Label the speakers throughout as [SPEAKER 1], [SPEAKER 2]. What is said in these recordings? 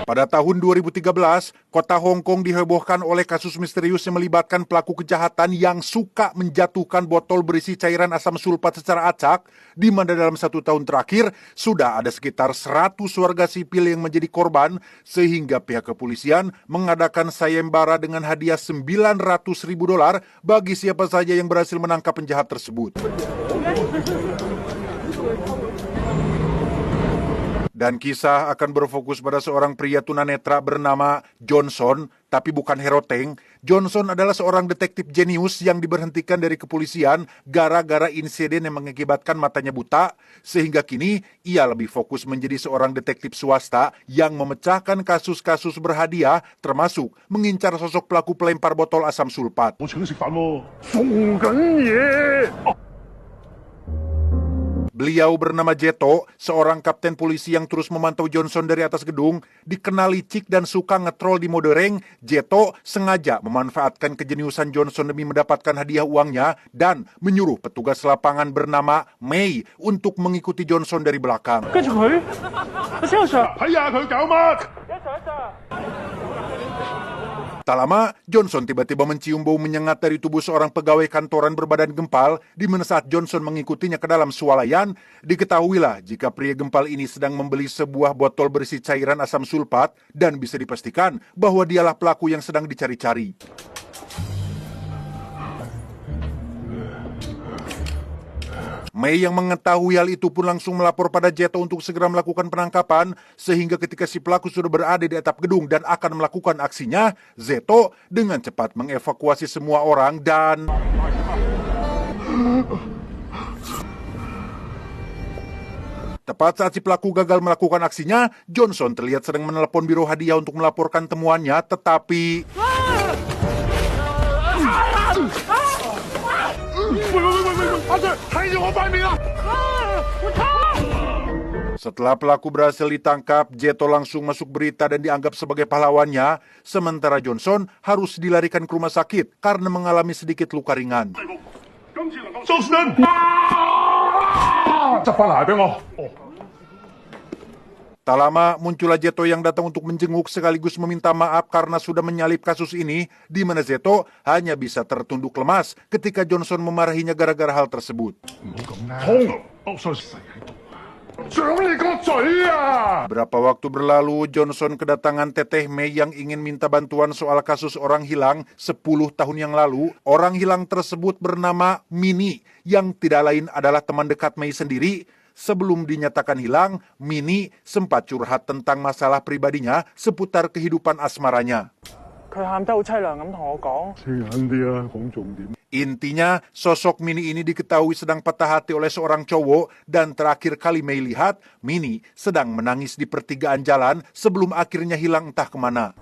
[SPEAKER 1] Pada tahun 2013, kota Hong Kong dihebohkan oleh kasus misterius yang melibatkan pelaku kejahatan yang suka menjatuhkan botol berisi cairan asam sulfat secara acak, di mana dalam 1 tahun terakhir sudah ada sekitar 100 warga sipil yang menjadi korban, sehingga pihak kepolisian mengadakan sayembara dengan hadiah $900.000 bagi siapa saja yang berhasil menangkap penjahat tersebut. Dan kisah akan berfokus pada seorang pria tunanetra bernama Johnson, tapi bukan Heroteng. Johnson adalah seorang detektif jenius yang diberhentikan dari kepolisian gara-gara insiden yang mengakibatkan matanya buta, sehingga kini ia lebih fokus menjadi seorang detektif swasta yang memecahkan kasus-kasus berhadiah, termasuk mengincar sosok pelaku pelempar botol asam sulfat. Beliau bernama Jeto, seorang kapten polisi yang terus memantau Johnson dari atas gedung. Dikenal licik dan suka ngetrol di mode rank, Jeto sengaja memanfaatkan kejeniusan Johnson demi mendapatkan hadiah uangnya dan menyuruh petugas lapangan bernama May untuk mengikuti Johnson dari belakang. Tak lama, Johnson tiba-tiba mencium bau menyengat dari tubuh seorang pegawai kantoran berbadan gempal, di mana saat Johnson mengikutinya ke dalam swalayan, diketahuilah jika pria gempal ini sedang membeli sebuah botol berisi cairan asam sulfat dan bisa dipastikan bahwa dialah pelaku yang sedang dicari-cari. May yang mengetahui hal itu pun langsung melapor pada Jeto untuk segera melakukan penangkapan, sehingga ketika si pelaku sudah berada di atap gedung dan akan melakukan aksinya, Jeto dengan cepat mengevakuasi semua orang dan... Tepat saat si pelaku gagal melakukan aksinya, Johnson terlihat sedang menelepon biro hadiah untuk melaporkan temuannya, tetapi... Setelah pelaku berhasil ditangkap, Jeto langsung masuk berita dan dianggap sebagai pahlawannya, sementara Johnson harus dilarikan ke rumah sakit karena mengalami sedikit luka ringan. Tak lama, muncullah Jeto yang datang untuk menjenguk sekaligus meminta maaf karena sudah menyalip kasus ini, di mana Jeto hanya bisa tertunduk lemas ketika Johnson memarahinya gara-gara hal tersebut. Berapa waktu berlalu, Johnson kedatangan Teteh May yang ingin minta bantuan soal kasus orang hilang 10 tahun yang lalu. Orang hilang tersebut bernama Mini, yang tidak lain adalah teman dekat May sendiri. Sebelum dinyatakan hilang, Mini sempat curhat tentang masalah pribadinya seputar kehidupan asmaranya. Intinya, sosok Mini ini diketahui sedang patah hati oleh seorang cowok, dan terakhir kali May lihat, Mini sedang menangis di pertigaan jalan sebelum akhirnya hilang entah kemana.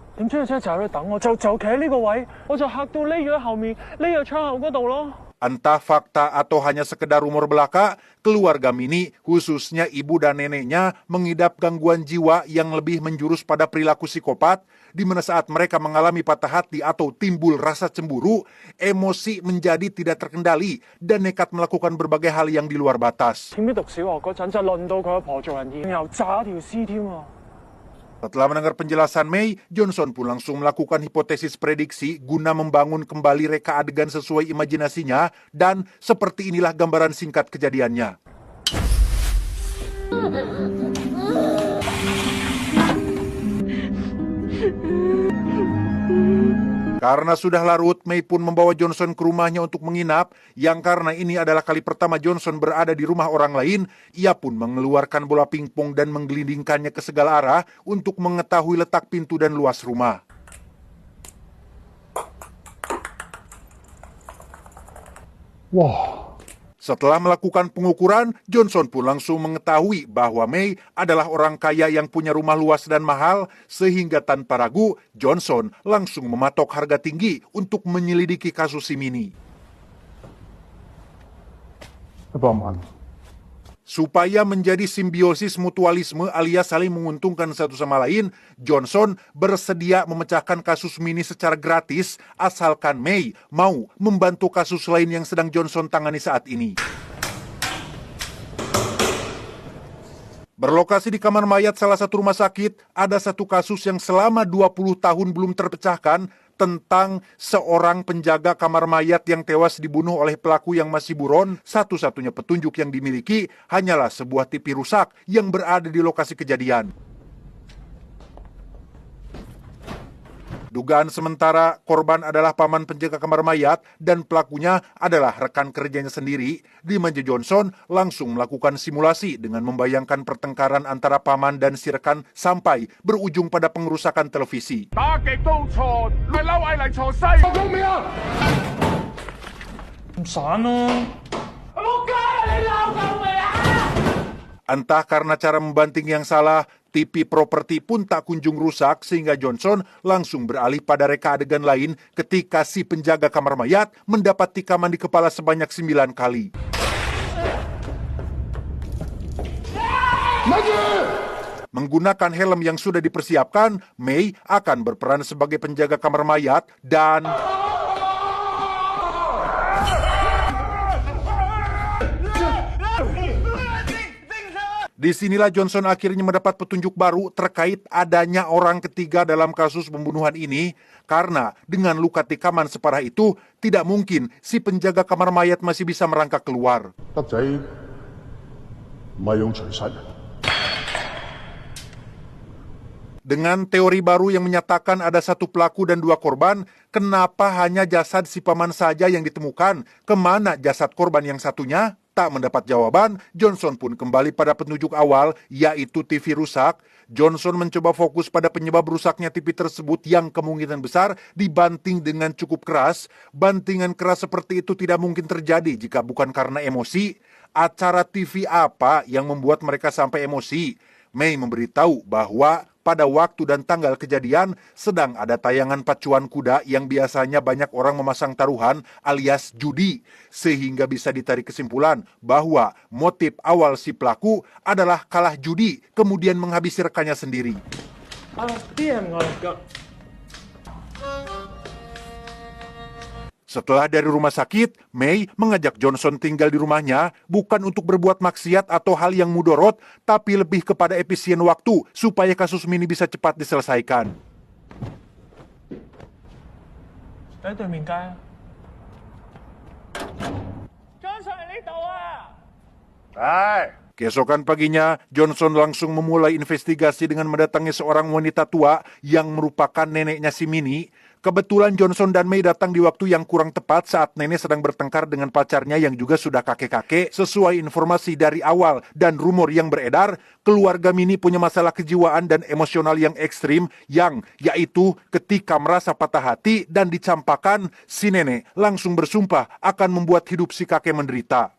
[SPEAKER 1] Entah fakta atau hanya sekedar rumor belaka, keluarga Mini, khususnya ibu dan neneknya, mengidap gangguan jiwa yang lebih menjurus pada perilaku psikopat, di mana saat mereka mengalami patah hati atau timbul rasa cemburu, emosi menjadi tidak terkendali dan nekat melakukan berbagai hal yang di luar batas. Setelah mendengar penjelasan May, Johnson pun langsung melakukan hipotesis prediksi guna membangun kembali reka adegan sesuai imajinasinya, dan seperti inilah gambaran singkat kejadiannya. Karena sudah larut, May pun membawa Johnson ke rumahnya untuk menginap, yang karena ini adalah kali pertama Johnson berada di rumah orang lain, ia pun mengeluarkan bola pingpong dan menggelindingkannya ke segala arah untuk mengetahui letak pintu dan luas rumah. Setelah melakukan pengukuran, Johnson pun langsung mengetahui bahwa May adalah orang kaya yang punya rumah luas dan mahal, sehingga tanpa ragu, Johnson langsung mematok harga tinggi untuk menyelidiki kasus si Mini. Supaya menjadi simbiosis mutualisme alias saling menguntungkan satu sama lain, Johnson bersedia memecahkan kasus Mini secara gratis asalkan May mau membantu kasus lain yang sedang Johnson tangani saat ini. Berlokasi di kamar mayat salah satu rumah sakit, ada satu kasus yang selama 20 tahun belum terpecahkan tentang seorang penjaga kamar mayat yang tewas dibunuh oleh pelaku yang masih buron. Satu-satunya petunjuk yang dimiliki hanyalah sebuah TV rusak yang berada di lokasi kejadian. Dugaan sementara korban adalah paman penjaga kamar mayat dan pelakunya adalah rekan kerjanya sendiri. Dimanja Johnson langsung melakukan simulasi dengan membayangkan pertengkaran antara paman dan si rekan sampai berujung pada pengerusakan televisi. Entah karena cara membanting yang salah, TV properti pun tak kunjung rusak sehingga Johnson langsung beralih pada reka adegan lain ketika si penjaga kamar mayat mendapat tikaman di kepala sebanyak 9 kali. Menggunakan helm yang sudah dipersiapkan, May akan berperan sebagai penjaga kamar mayat dan disinilah Johnson akhirnya mendapat petunjuk baru terkait adanya orang ketiga dalam kasus pembunuhan ini, karena dengan luka tikaman separah itu, tidak mungkin si penjaga kamar mayat masih bisa merangkak keluar. Dengan teori baru yang menyatakan ada satu pelaku dan 2 korban, kenapa hanya jasad si paman saja yang ditemukan? Kemana jasad korban yang satunya? Tak mendapat jawaban, Johnson pun kembali pada petunjuk awal, yaitu TV rusak. Johnson mencoba fokus pada penyebab rusaknya TV tersebut yang kemungkinan besar dibanting dengan cukup keras. Bantingan keras seperti itu tidak mungkin terjadi jika bukan karena emosi. Acara TV apa yang membuat mereka sampai emosi? May memberitahu bahwa pada waktu dan tanggal kejadian sedang ada tayangan pacuan kuda yang biasanya banyak orang memasang taruhan alias judi, sehingga bisa ditarik kesimpulan bahwa motif awal si pelaku adalah kalah judi kemudian menghabisi rekannya sendiri. Setelah dari rumah sakit, May mengajak Johnson tinggal di rumahnya bukan untuk berbuat maksiat atau hal yang mudorot, tapi lebih kepada efisien waktu supaya kasus ini bisa cepat diselesaikan. Keesokan paginya, Johnson langsung memulai investigasi dengan mendatangi seorang wanita tua yang merupakan neneknya si Minnie. Kebetulan Johnson dan May datang di waktu yang kurang tepat saat nenek sedang bertengkar dengan pacarnya yang juga sudah kakek-kakek. Sesuai informasi dari awal dan rumor yang beredar, keluarga Minnie punya masalah kejiwaan dan emosional yang ekstrim, yang yaitu ketika merasa patah hati dan dicampakan, si nenek langsung bersumpah akan membuat hidup si kakek menderita.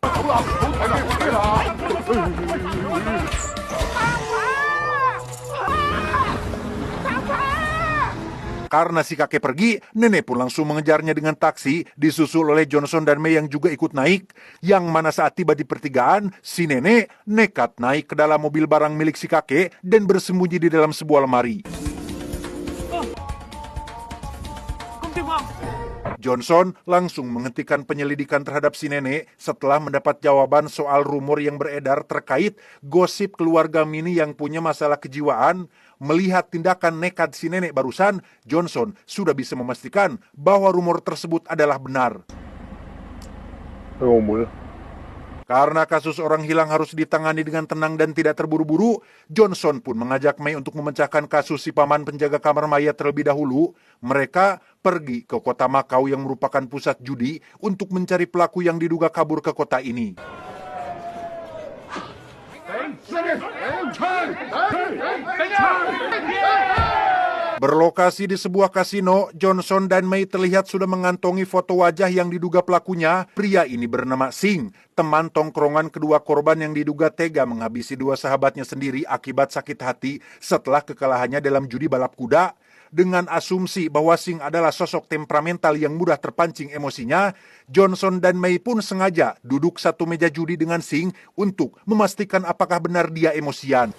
[SPEAKER 1] Karena si kakek pergi, nenek pun langsung mengejarnya dengan taksi, disusul oleh Johnson dan May yang juga ikut naik. Yang mana saat tiba di pertigaan, si nenek nekat naik ke dalam mobil barang milik si kakek dan bersembunyi di dalam sebuah lemari. Johnson langsung menghentikan penyelidikan terhadap si nenek setelah mendapat jawaban soal rumor yang beredar terkait gosip keluarga Minnie yang punya masalah kejiwaan. Melihat tindakan nekat si nenek barusan, Johnson sudah bisa memastikan bahwa rumor tersebut adalah benar. Karena kasus orang hilang harus ditangani dengan tenang dan tidak terburu-buru, Johnson pun mengajak May untuk memecahkan kasus si paman penjaga kamar mayat terlebih dahulu. Mereka pergi ke kota Macau yang merupakan pusat judi untuk mencari pelaku yang diduga kabur ke kota ini. Berlokasi di sebuah kasino, Johnson dan May terlihat sudah mengantongi foto wajah yang diduga pelakunya. Pria ini bernama Singh, teman tongkrongan kedua korban yang diduga tega menghabisi 2 sahabatnya sendiri akibat sakit hati setelah kekalahannya dalam judi balap kuda. Dengan asumsi bahwa Singh adalah sosok temperamental yang mudah terpancing emosinya, Johnson dan May pun sengaja duduk satu meja judi dengan Singh untuk memastikan apakah benar dia emosian.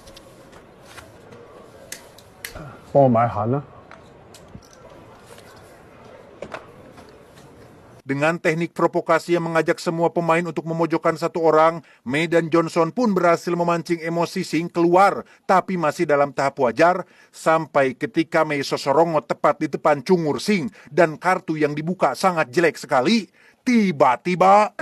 [SPEAKER 1] Dengan teknik provokasi yang mengajak semua pemain untuk memojokkan satu orang, Mei dan Johnson pun berhasil memancing emosi Singh keluar, tapi masih dalam tahap wajar, sampai ketika Mei sosorongot tepat di depan cungur Singh dan kartu yang dibuka sangat jelek sekali. Tiba-tiba...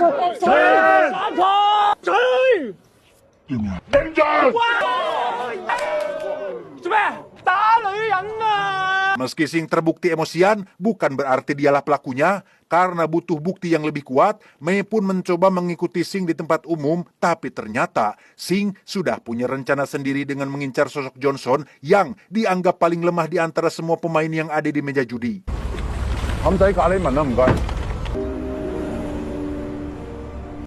[SPEAKER 1] Meski Singh terbukti emosian, bukan berarti dialah pelakunya. Karena butuh bukti yang lebih kuat, Mei pun mencoba mengikuti Singh di tempat umum, tapi ternyata Singh sudah punya rencana sendiri dengan mengincar sosok Johnson yang dianggap paling lemah di antara semua pemain yang ada di meja judi.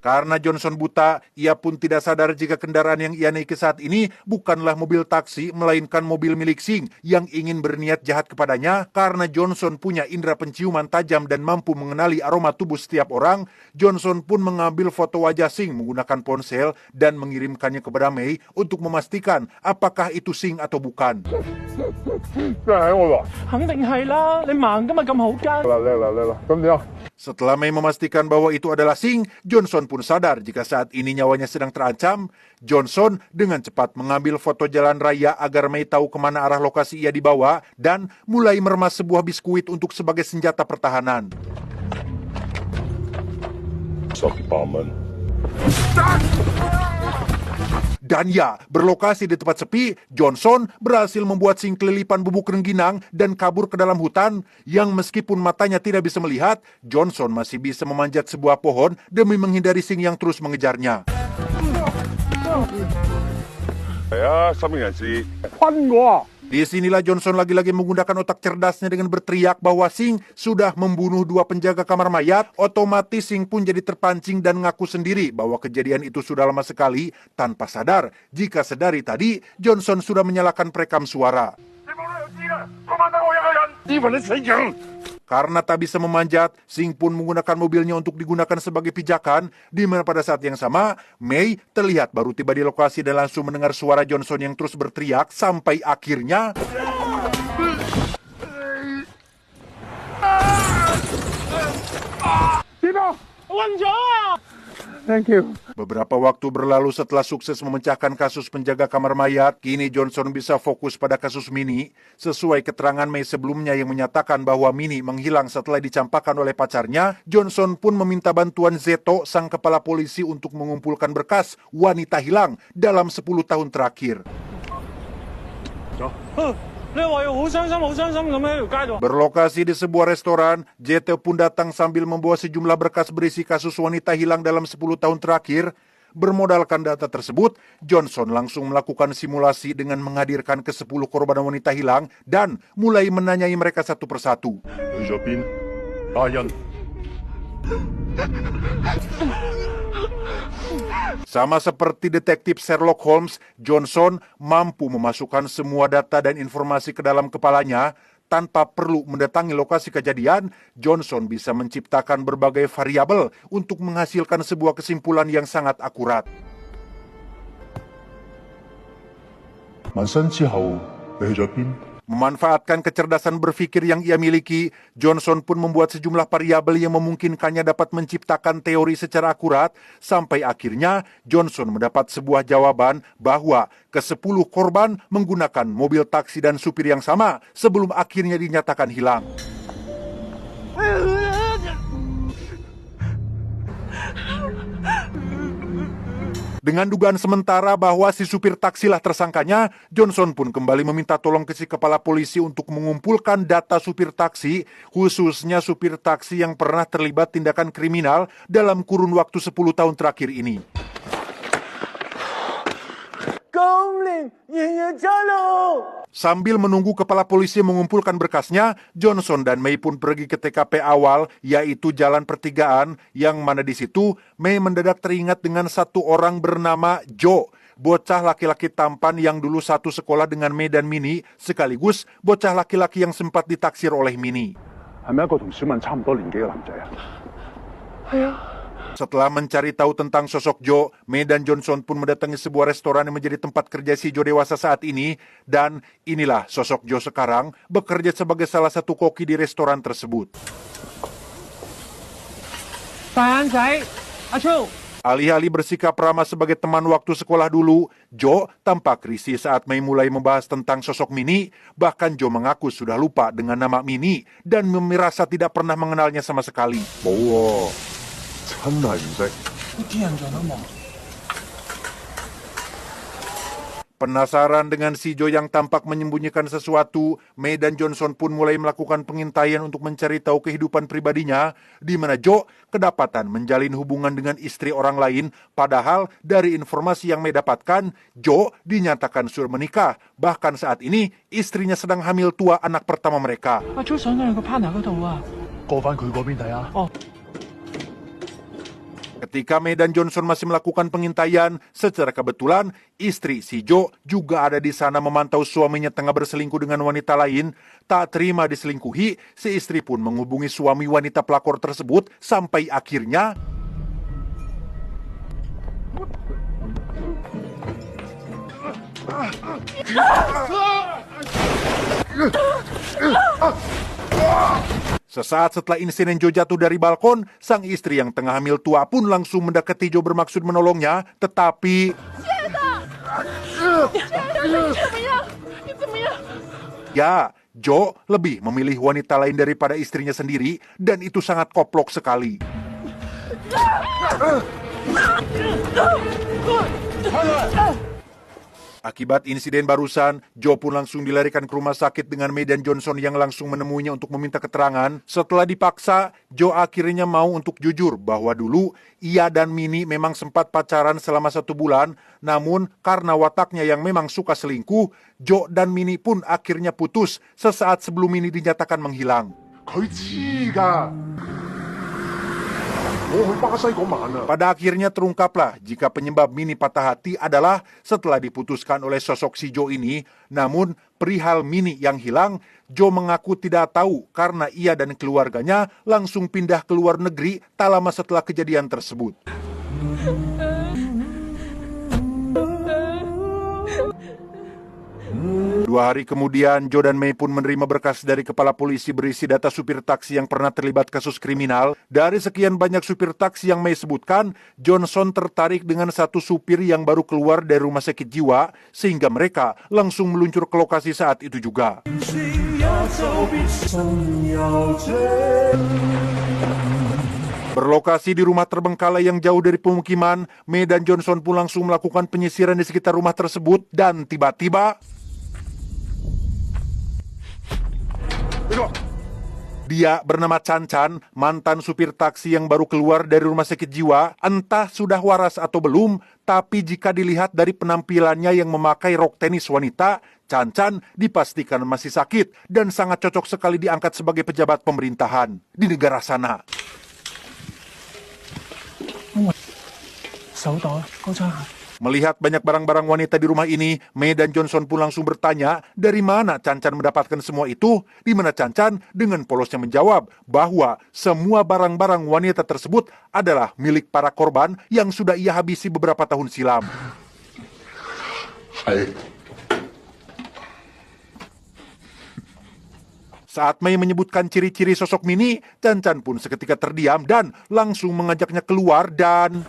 [SPEAKER 1] Karena Johnson buta, ia pun tidak sadar jika kendaraan yang ia naiki saat ini bukanlah mobil taksi, melainkan mobil milik Singh yang ingin berniat jahat kepadanya. Karena Johnson punya indera penciuman tajam dan mampu mengenali aroma tubuh setiap orang, Johnson pun mengambil foto wajah Singh menggunakan ponsel dan mengirimkannya kepada Mei untuk memastikan apakah itu Singh atau bukan. Setelah Mei memastikan bahwa itu adalah Singh, Johnson pun sadar jika saat ini nyawanya sedang terancam. Johnson dengan cepat mengambil foto jalan raya agar Mei tahu kemana arah lokasi ia dibawa dan mulai meremas sebuah biskuit untuk sebagai senjata pertahanan. Dan ya, berlokasi di tempat sepi, Johnson berhasil membuat Singh kelilipan bubuk rengginang dan kabur ke dalam hutan, yang meskipun matanya tidak bisa melihat, Johnson masih bisa memanjat sebuah pohon demi menghindari Singh yang terus mengejarnya. Disinilah Johnson lagi-lagi menggunakan otak cerdasnya dengan berteriak bahwa Singh sudah membunuh 2 penjaga kamar mayat. Otomatis Singh pun jadi terpancing dan ngaku sendiri bahwa kejadian itu sudah lama sekali, tanpa sadar jika sedari tadi Johnson sudah menyalakan perekam suara. Karena tak bisa memanjat, Singh pun menggunakan mobilnya untuk digunakan sebagai pijakan, di mana pada saat yang sama, Mei terlihat baru tiba di lokasi dan langsung mendengar suara Johnson yang terus berteriak sampai akhirnya... Thank you. Beberapa waktu berlalu setelah sukses memecahkan kasus penjaga kamar mayat, kini Johnson bisa fokus pada kasus Minnie. Sesuai keterangan Mei sebelumnya yang menyatakan bahwa Minnie menghilang setelah dicampakkan oleh pacarnya, Johnson pun meminta bantuan Zeto, sang kepala polisi, untuk mengumpulkan berkas wanita hilang dalam 10 tahun terakhir. Berlokasi di sebuah restoran, Zeto pun datang sambil membawa sejumlah berkas berisi kasus wanita hilang dalam 10 tahun terakhir. Bermodalkan data tersebut, Johnson langsung melakukan simulasi dengan menghadirkan ke-10 korban wanita hilang dan mulai menanyai mereka satu persatu. Sama seperti detektif Sherlock Holmes, Johnson mampu memasukkan semua data dan informasi ke dalam kepalanya. Tanpa perlu mendatangi lokasi kejadian, Johnson bisa menciptakan berbagai variabel untuk menghasilkan sebuah kesimpulan yang sangat akurat. Memanfaatkan kecerdasan berpikir yang ia miliki, Johnson pun membuat sejumlah variabel yang memungkinkannya dapat menciptakan teori secara akurat, sampai akhirnya Johnson mendapat sebuah jawaban bahwa ke-10 korban menggunakan mobil taksi dan supir yang sama sebelum akhirnya dinyatakan hilang. Dengan dugaan sementara bahwa si supir taksilah tersangkanya, Johnson pun kembali meminta tolong ke si kepala polisi untuk mengumpulkan data supir taksi, khususnya supir taksi yang pernah terlibat tindakan kriminal dalam kurun waktu 10 tahun terakhir ini. Sambil menunggu kepala polisi mengumpulkan berkasnya, Johnson dan Mei pun pergi ke TKP awal, yaitu jalan pertigaan, yang mana di situ Mei mendadak teringat dengan satu orang bernama Joe, bocah laki-laki tampan yang dulu satu sekolah dengan Mei dan Minnie, sekaligus bocah laki-laki yang sempat ditaksir oleh Minnie. Setelah mencari tahu tentang sosok Joe, Mei dan Johnson pun mendatangi sebuah restoran yang menjadi tempat kerja si Joe dewasa saat ini, dan inilah sosok Joe sekarang, bekerja sebagai salah satu koki di restoran tersebut. Alih-alih bersikap ramah sebagai teman waktu sekolah dulu, Jo tampak risih saat Mei mulai membahas tentang sosok Mini. Bahkan Jo mengaku sudah lupa dengan nama Mini dan merasa tidak pernah mengenalnya sama sekali. Penasaran dengan si Jo yang tampak menyembunyikan sesuatu, Mei dan Johnson pun mulai melakukan pengintaian untuk mencari tahu kehidupan pribadinya, di mana Jo kedapatan menjalin hubungan dengan istri orang lain, padahal dari informasi yang Mei dapatkan, Jo dinyatakan sudah menikah. Bahkan saat ini, istrinya sedang hamil tua anak pertama mereka. Ketika Mei dan Johnson masih melakukan pengintaian, secara kebetulan istri si Jo juga ada di sana memantau suaminya tengah berselingkuh dengan wanita lain. Tak terima diselingkuhi, si istri pun menghubungi suami wanita pelakor tersebut sampai akhirnya sesaat setelah insiden Jo jatuh dari balkon, sang istri yang tengah hamil tua pun langsung mendekati Jo bermaksud menolongnya, tetapi ya, Jo lebih memilih wanita lain daripada istrinya sendiri dan itu sangat koplok sekali. Akibat insiden barusan, Jo pun langsung dilarikan ke rumah sakit dengan Mei dan Johnson yang langsung menemuinya untuk meminta keterangan. Setelah dipaksa, Jo akhirnya mau untuk jujur bahwa dulu ia dan Mini memang sempat pacaran selama 1 bulan, namun karena wataknya yang memang suka selingkuh, Jo dan Mini pun akhirnya putus sesaat sebelum Mini dinyatakan menghilang. Pada akhirnya terungkaplah jika penyebab Mini patah hati adalah setelah diputuskan oleh sosok si Jo ini. Namun perihal Mini yang hilang, Jo mengaku tidak tahu karena ia dan keluarganya langsung pindah ke luar negeri tak lama setelah kejadian tersebut. Dua hari kemudian, Jo dan Mei pun menerima berkas dari kepala polisi berisi data supir taksi yang pernah terlibat kasus kriminal. Dari sekian banyak supir taksi yang Mei sebutkan, Johnson tertarik dengan satu supir yang baru keluar dari rumah sakit jiwa, sehingga mereka langsung meluncur ke lokasi saat itu juga. Berlokasi di rumah terbengkalai yang jauh dari pemukiman, Mei dan Johnson pun langsung melakukan penyisiran di sekitar rumah tersebut dan tiba-tiba dia bernama Chan Chan, mantan supir taksi yang baru keluar dari rumah sakit jiwa. Entah sudah waras atau belum, tapi jika dilihat dari penampilannya yang memakai rok tenis wanita, Chan Chan dipastikan masih sakit dan sangat cocok sekali diangkat sebagai pejabat pemerintahan di negara sana. Melihat banyak barang-barang wanita di rumah ini, Mei dan Johnson pun langsung bertanya dari mana Chan Chan mendapatkan semua itu, di mana Chan Chan dengan polosnya menjawab bahwa semua barang-barang wanita tersebut adalah milik para korban yang sudah ia habisi beberapa tahun silam. Saat Mei menyebutkan ciri-ciri sosok Mini, Chan Chan pun seketika terdiam dan langsung mengajaknya keluar dan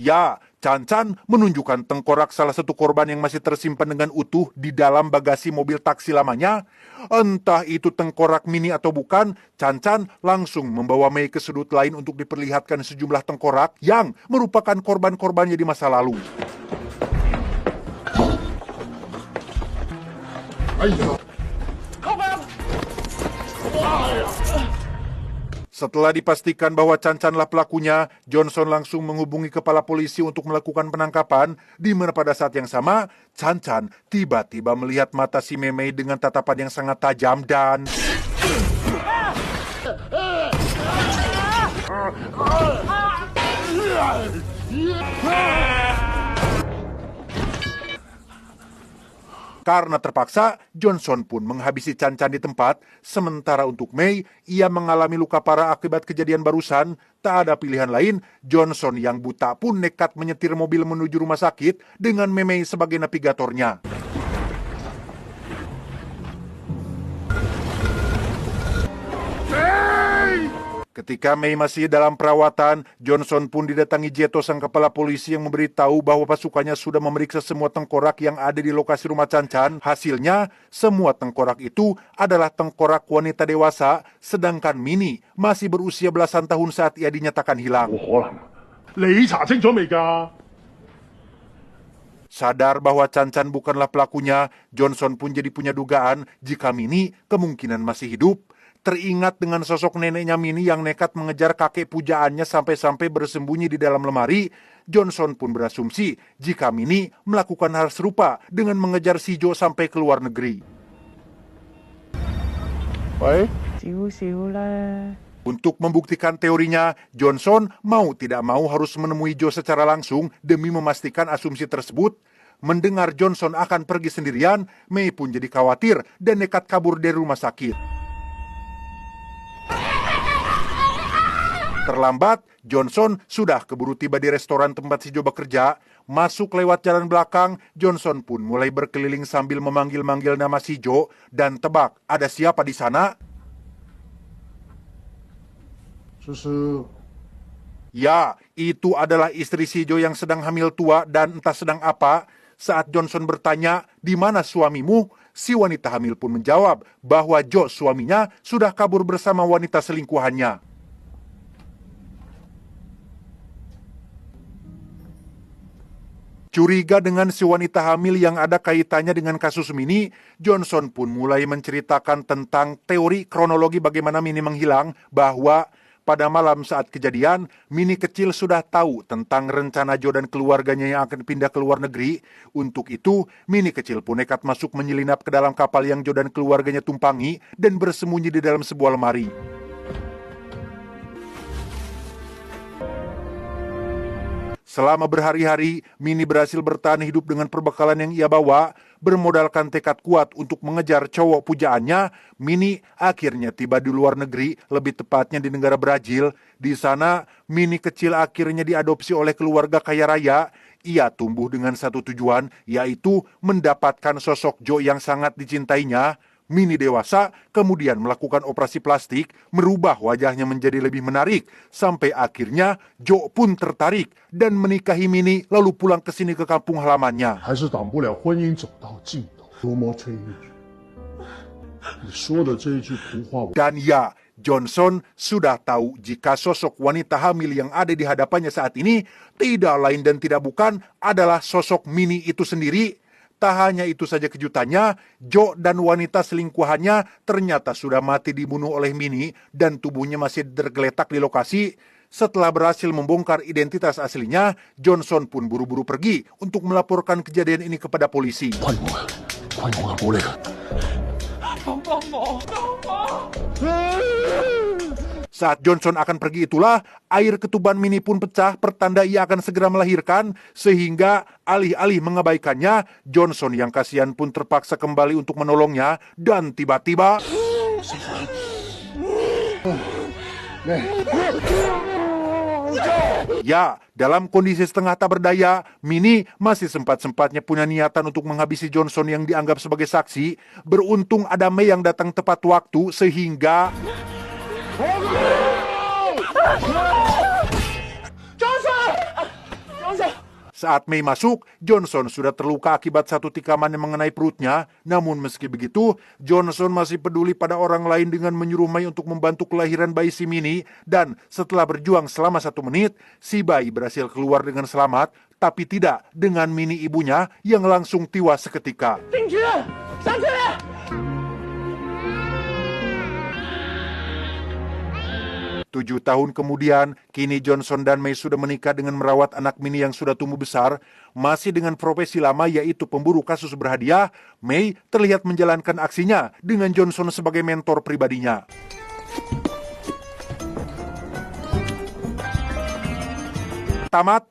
[SPEAKER 1] ya, Chan Chan menunjukkan tengkorak salah satu korban yang masih tersimpan dengan utuh di dalam bagasi mobil taksi lamanya. Entah itu tengkorak Mini atau bukan, Chan Chan langsung membawa Mei ke sudut lain untuk diperlihatkan sejumlah tengkorak yang merupakan korban-korbannya di masa lalu. Setelah dipastikan bahwa Chan Chan-lah pelakunya, Johnson langsung menghubungi kepala polisi untuk melakukan penangkapan, di mana pada saat yang sama, Chan Chan tiba-tiba melihat mata si Mei dengan tatapan yang sangat tajam dan karena terpaksa, Johnson pun menghabisi Chan Chan di tempat. Sementara untuk Mei, ia mengalami luka parah akibat kejadian barusan. Tak ada pilihan lain, Johnson yang buta pun nekat menyetir mobil menuju rumah sakit dengan Mei sebagai navigatornya. Ketika Mei masih dalam perawatan, Johnson pun didatangi Jeto, sang kepala polisi, yang memberitahu bahwa pasukannya sudah memeriksa semua tengkorak yang ada di lokasi rumah Chan-Chan. Hasilnya, semua tengkorak itu adalah tengkorak wanita dewasa, sedangkan Mini masih berusia belasan tahun saat ia dinyatakan hilang. Sadar bahwa Chan-Chan bukanlah pelakunya, Johnson pun jadi punya dugaan jika Mini kemungkinan masih hidup. Teringat dengan sosok neneknya Mini yang nekat mengejar kakek pujaannya sampai-sampai bersembunyi di dalam lemari, Johnson pun berasumsi jika Mini melakukan hal serupa dengan mengejar si Jo sampai ke luar negeri. Untuk membuktikan teorinya, Johnson mau tidak mau harus menemui Jo secara langsung demi memastikan asumsi tersebut. Mendengar Johnson akan pergi sendirian, Mei pun jadi khawatir dan nekat kabur dari rumah sakit. Terlambat, Johnson sudah keburu tiba di restoran tempat si Jo bekerja. Masuk lewat jalan belakang, Johnson pun mulai berkeliling sambil memanggil-manggil nama si Jo. Dan tebak, ada siapa di sana? Susu. Ya, itu adalah istri si Jo yang sedang hamil tua dan entah sedang apa. Saat Johnson bertanya, "Di mana suamimu?" Si wanita hamil pun menjawab bahwa Jo, suaminya, sudah kabur bersama wanita selingkuhannya. Curiga dengan si wanita hamil yang ada kaitannya dengan kasus Mini, Johnson pun mulai menceritakan tentang teori kronologi bagaimana Mini menghilang, bahwa pada malam saat kejadian, Mini kecil sudah tahu tentang rencana Jo dan keluarganya yang akan pindah ke luar negeri. Untuk itu, Mini kecil pun nekat masuk menyelinap ke dalam kapal yang Jo dan keluarganya tumpangi dan bersembunyi di dalam sebuah lemari. Selama berhari-hari, Mini berhasil bertahan hidup dengan perbekalan yang ia bawa. Bermodalkan tekad kuat untuk mengejar cowok pujaannya, Mini akhirnya tiba di luar negeri, lebih tepatnya di negara Brazil. Di sana, Mini kecil akhirnya diadopsi oleh keluarga kaya raya. Ia tumbuh dengan satu tujuan, yaitu mendapatkan sosok Jo yang sangat dicintainya. Mini dewasa, kemudian melakukan operasi plastik, merubah wajahnya menjadi lebih menarik, sampai akhirnya Jo pun tertarik dan menikahi Mini, lalu pulang ke sini ke kampung halamannya. Dan ya, Johnson sudah tahu jika sosok wanita hamil yang ada di hadapannya saat ini tidak lain dan tidak bukan adalah sosok Mini itu sendiri. Tak hanya itu saja kejutannya, Jo dan wanita selingkuhannya ternyata sudah mati dibunuh oleh Mini dan tubuhnya masih tergeletak di lokasi. Setelah berhasil membongkar identitas aslinya, Johnson pun buru-buru pergi untuk melaporkan kejadian ini kepada polisi. Saat Johnson akan pergi itulah, air ketuban Mini pun pecah, pertanda ia akan segera melahirkan, sehingga alih-alih mengabaikannya, Johnson yang kasihan pun terpaksa kembali untuk menolongnya, dan tiba-tiba... Ya, dalam kondisi setengah tak berdaya, Mini masih sempat-sempatnya punya niatan untuk menghabisi Johnson yang dianggap sebagai saksi. Beruntung ada Mei yang datang tepat waktu, sehingga... Saat Mei masuk, Johnson sudah terluka akibat satu tikaman yang mengenai perutnya. Namun meski begitu, Johnson masih peduli pada orang lain dengan menyuruh Mei untuk membantu kelahiran bayi si Mini. Dan setelah berjuang selama 1 menit, si bayi berhasil keluar dengan selamat, tapi tidak dengan Mini ibunya yang langsung tiwas seketika. 7 tahun kemudian, kini Johnson dan Mei sudah menikah dengan merawat anak Mini yang sudah tumbuh besar. Masih dengan profesi lama, yaitu pemburu kasus berhadiah, Mei terlihat menjalankan aksinya dengan Johnson sebagai mentor pribadinya. Tamat,